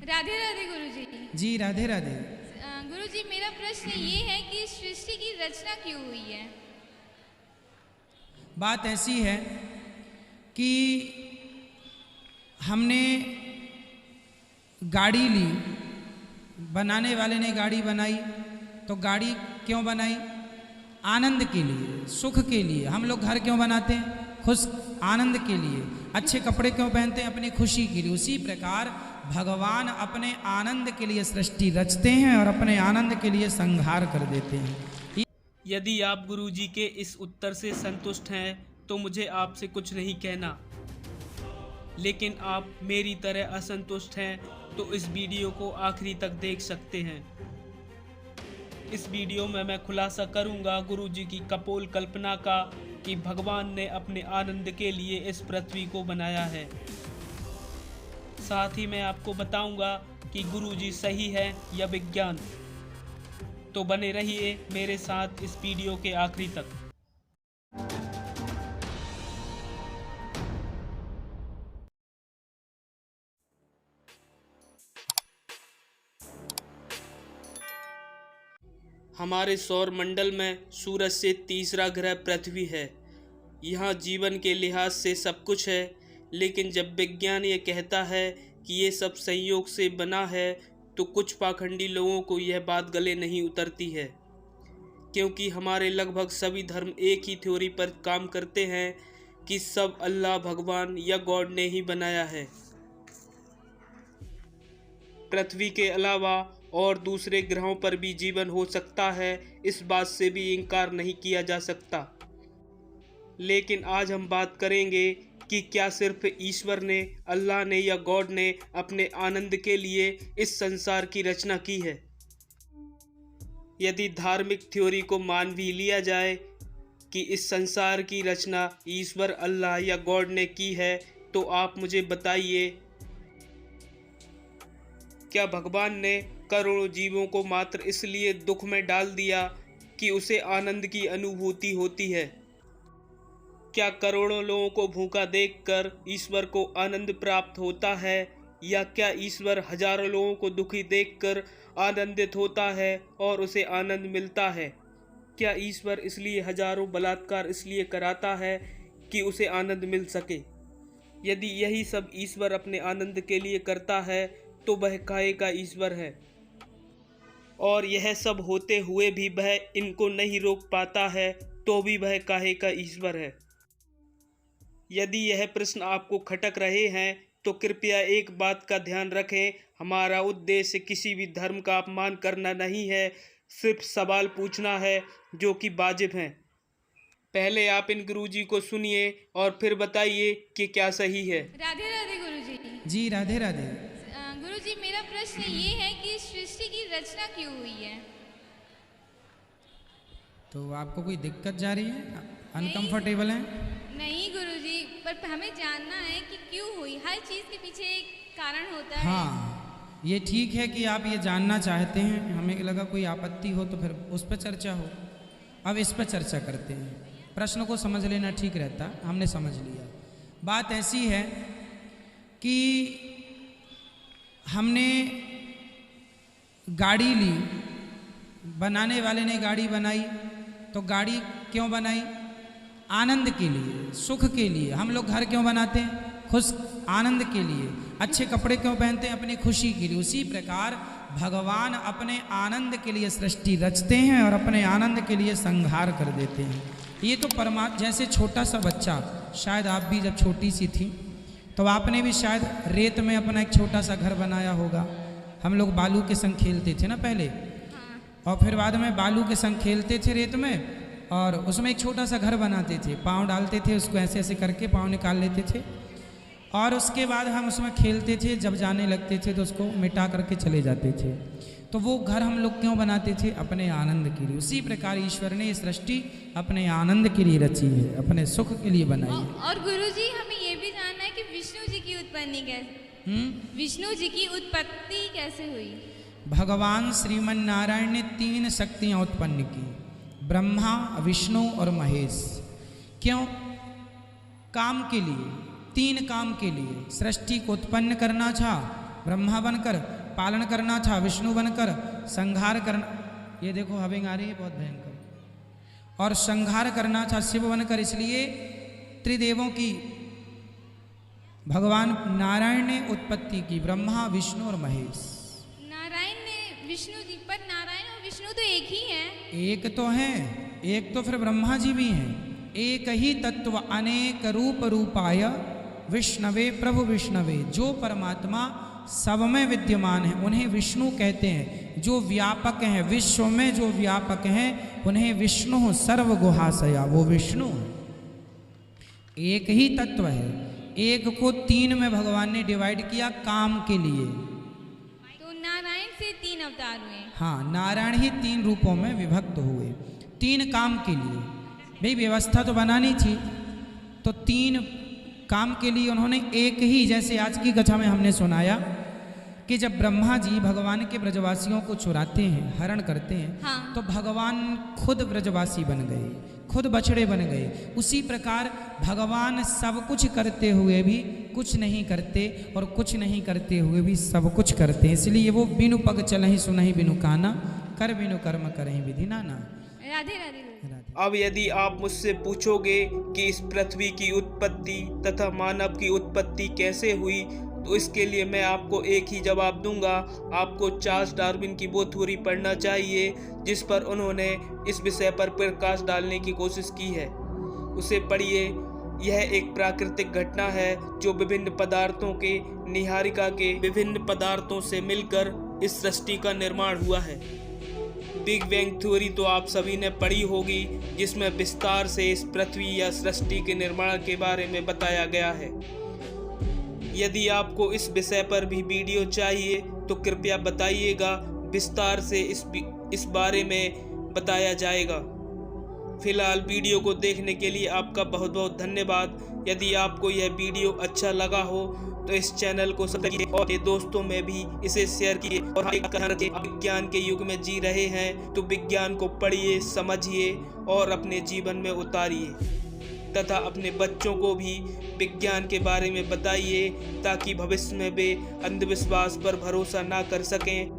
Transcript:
राधे राधे गुरुजी। जी राधे राधे। गुरुजी, मेरा प्रश्न ये है कि सृष्टि की रचना क्यों हुई है? बात ऐसी है कि हमने गाड़ी ली, बनाने वाले ने गाड़ी बनाई, तो गाड़ी क्यों बनाई? आनंद के लिए, सुख के लिए। हम लोग घर क्यों बनाते हैं? खुश आनंद के लिए। अच्छे कपड़े क्यों पहनते हैं? अपनी खुशी के लिए। उसी प्रकार भगवान अपने आनंद के लिए सृष्टि रचते हैं और अपने आनंद के लिए संहार कर देते हैं। यदि आप गुरुजी के इस उत्तर से संतुष्ट हैं तो मुझे आपसे कुछ नहीं कहना, लेकिन आप मेरी तरह असंतुष्ट हैं तो इस वीडियो को आखिरी तक देख सकते हैं। इस वीडियो में मैं खुलासा करूंगा गुरुजी की कपोल कल्पना का कि भगवान ने अपने आनंद के लिए इस पृथ्वी को बनाया है। साथ ही मैं आपको बताऊंगा कि गुरुजी सही है या विज्ञान। तो बने रहिए मेरे साथ इस वीडियो के आखिरी तक। हमारे सौर मंडल में सूरज से तीसरा ग्रह पृथ्वी है। यहाँ जीवन के लिहाज से सब कुछ है, लेकिन जब विज्ञान ये कहता है कि ये सब संयोग से बना है तो कुछ पाखंडी लोगों को यह बात गले नहीं उतरती है, क्योंकि हमारे लगभग सभी धर्म एक ही थ्योरी पर काम करते हैं कि सब अल्लाह, भगवान या गॉड ने ही बनाया है। पृथ्वी के अलावा और दूसरे ग्रहों पर भी जीवन हो सकता है, इस बात से भी इनकार नहीं किया जा सकता। लेकिन आज हम बात करेंगे कि क्या सिर्फ ईश्वर ने, अल्लाह ने या गॉड ने अपने आनंद के लिए इस संसार की रचना की है। यदि धार्मिक थ्योरी को मान भी लिया जाए कि इस संसार की रचना ईश्वर, अल्लाह या गॉड ने की है, तो आप मुझे बताइए, क्या भगवान ने करोड़ों जीवों को मात्र इसलिए दुख में डाल दिया कि उसे आनंद की अनुभूति होती है? क्या करोड़ों लोगों को भूखा देखकर ईश्वर को आनंद प्राप्त होता है, या क्या ईश्वर हजारों लोगों को दुखी देखकर आनंदित होता है और उसे आनंद मिलता है? क्या ईश्वर इसलिए हजारों बलात्कार इसलिए कराता है कि उसे आनंद मिल सके? यदि यही सब ईश्वर अपने आनंद के लिए करता है तो वह काहे का ईश्वर है? और यह सब होते हुए भी वह इनको नहीं रोक पाता है तो भी वह काहे का ईश्वर है? यदि यह प्रश्न आपको खटक रहे हैं तो कृपया एक बात का ध्यान रखें, हमारा उद्देश्य किसी भी धर्म का अपमान करना नहीं है, सिर्फ सवाल पूछना है जो कि वाजिब हैं। पहले आप इन गुरुजी को सुनिए और फिर बताइए कि क्या सही है। राधे राधे गुरुजी। जी राधे राधे। गुरुजी, मेरा प्रश्न ये है कि सृष्टि की रचना क्यों हुई है? तो आपको कोई दिक्कत जा रही है? अनकंफर्टेबल है? नहीं गुरुजी, पर हमें जानना है कि क्यों हुई। हर चीज के पीछे एक कारण होता है। हाँ, ये ठीक है कि आप ये जानना चाहते हैं। हमें लगा कोई आपत्ति हो तो फिर उस पर चर्चा हो। अब इस पर चर्चा करते हैं। प्रश्न को समझ लेना ठीक रहता, हमने समझ लिया। बात ऐसी है कि हमने गाड़ी ली, बनाने वाले ने गाड़ी बनाई, तो गाड़ी क्यों बनाई? आनंद के लिए, सुख के लिए। हम लोग घर क्यों बनाते हैं? खुश आनंद के लिए। अच्छे कपड़े क्यों पहनते हैं? अपनी खुशी के लिए। उसी प्रकार भगवान अपने आनंद के लिए सृष्टि रचते हैं और अपने आनंद के लिए संहार कर देते हैं। ये तो परमात्मा, जैसे छोटा सा बच्चा, शायद आप भी जब छोटी सी थी तो आपने भी शायद रेत में अपना एक छोटा सा घर बनाया होगा। हम लोग बालू के संग खेलते थे ना पहले, और फिर बाद में बालू के संग खेलते थे रेत में, और उसमें एक छोटा सा घर बनाते थे, पाँव डालते थे, उसको ऐसे ऐसे करके पाँव निकाल लेते थे, और उसके बाद हम उसमें खेलते थे। जब जाने लगते थे तो उसको मिटा करके चले जाते थे। तो वो घर हम लोग क्यों बनाते थे? अपने आनंद के लिए। उसी प्रकार ईश्वर ने ये सृष्टि अपने आनंद के लिए रची है, अपने सुख के लिए बनाई है। और गुरुजी, हमें ये भी जानना है कि विष्णु जी की उत्पत्ति कैसे, विष्णु जी की उत्पत्ति कैसे हुई? भगवान श्रीमन नारायण ने 3 शक्तियां उत्पन्न की, ब्रह्मा, विष्णु और महेश। क्यों? काम के लिए, 3 काम के लिए। सृष्टि को उत्पन्न करना था, ब्रह्मा बनकर, पालन करना था विष्णु बनकर, संहार करना, ये देखो हविंग आ रही है बहुत भयंकर, और संहार करना था शिव बनकर। इसलिए त्रिदेवों की भगवान नारायण ने उत्पत्ति की, ब्रह्मा विष्णु और महेश। नारायण ने विष्णु जी, पर नारायण और विष्णु तो एक ही हैं। एक तो हैं, एक तो फिर ब्रह्मा जी भी हैं। एक ही तत्व अनेक रूप रूपाय विष्णवे प्रभु विष्णवे, जो परमात्मा सब में विद्यमान है उन्हें विष्णु कहते हैं। जो व्यापक हैं, विश्व में जो व्यापक हैं उन्हें विष्णु सर्वगुहाशया, वो विष्णु है। एक ही तत्व है, एक को तीन में भगवान ने डिवाइड किया काम के लिए। तो नारायण से 3 अवतार हुए। हाँ, नारायण ही 3 रूपों में विभक्त हुए, 3 काम के लिए। भाई व्यवस्था तो बनानी थी, तो 3 काम के लिए उन्होंने एक ही, जैसे आज की कथा में हमने सुनाया कि जब ब्रह्मा जी भगवान के ब्रजवासियों को चुराते हैं, हरण करते हैं, हाँ। तो भगवान खुद ब्रजवासी बन गए, खुद बछड़े बन गए। उसी प्रकार भगवान सब कुछ करते हुए भी कुछ नहीं करते, और कुछ नहीं करते हुए भी सब कुछ करते हैं। इसलिए वो बिनु पग चलहि सुनहि बिनु काना, कर बिनु कर्म करहि विधि नाना। राधे राधे। अब यदि आप मुझसे पूछोगे कि इस पृथ्वी की उत्पत्ति तथा मानव की उत्पत्ति कैसे हुई, तो इसके लिए मैं आपको एक ही जवाब दूंगा। आपको चार्ल्स डार्विन की वो थ्योरी पढ़ना चाहिए जिस पर उन्होंने इस विषय पर प्रकाश डालने की कोशिश की है। उसे पढ़िए। यह एक प्राकृतिक घटना है जो विभिन्न पदार्थों के निहारिका के विभिन्न पदार्थों से मिलकर इस सृष्टि का निर्माण हुआ है। बिग बैंग थ्योरी तो आप सभी ने पढ़ी होगी, जिसमें विस्तार से इस पृथ्वी या सृष्टि के निर्माण के बारे में बताया गया है। यदि आपको इस विषय पर भी वीडियो चाहिए तो कृपया बताइएगा, विस्तार से इस बारे में बताया जाएगा। फिलहाल वीडियो को देखने के लिए आपका बहुत बहुत धन्यवाद। यदि आपको यह वीडियो अच्छा लगा हो तो इस चैनल को सब्सक्राइब कीजिए और दोस्तों में भी इसे शेयर कीजिए। और विज्ञान के युग में जी रहे हैं तो विज्ञान को पढ़िए, समझिए और अपने जीवन में उतारिए, तथा अपने बच्चों को भी विज्ञान के बारे में बताइए ताकि भविष्य में वे अंधविश्वास पर भरोसा ना कर सकें